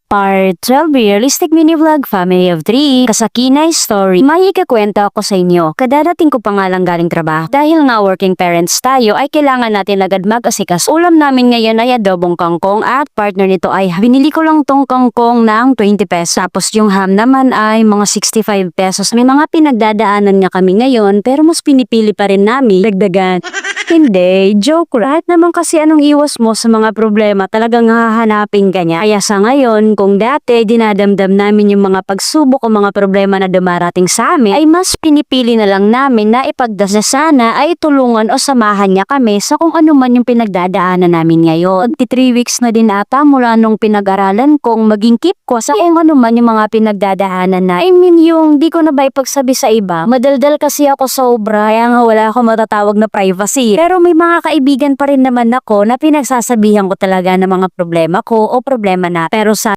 Part 12 Realistic Mini Vlog Family of 3 Kasakinay Story. May ikakwento ako sa inyo. Kadarating ko pa nga lang galing trabaho. Dahil nga working parents tayo ay kailangan natin agad mag-asikas. Ulam namin ngayon ay adobong kangkong at partner nito ay binili ko lang tong kangkong ng 20 pesos. Tapos yung ham naman ay mga 65 pesos. May mga pinagdadaanan nga kami ngayon pero mas pinipili pa rin namin dagdagan. Hindi, joke. Kahit naman kasi anong iwas mo sa mga problema, talagang hahanapin ka niya. Kaya sa ngayon, kung dati dinadamdam namin yung mga pagsubok o mga problema na dumarating sa amin, ay mas pinipili na lang namin na ipagdasal sana ay tulungan o samahan niya kami sa kung ano man yung pinagdadaanan namin ngayon. 3 weeks na din ata mula nung pinag-aralan kong maging keep ko sa kung ano man yung mga pinagdadaanan na. I mean yung di ko na ba ipagsabi sa iba, madaldal kasi ako sobra, kaya nga wala akong matatawag na privacy. Pero may mga kaibigan pa rin naman ako na pinagsasabihan ko talaga ng mga problema ko o problema na. Pero sa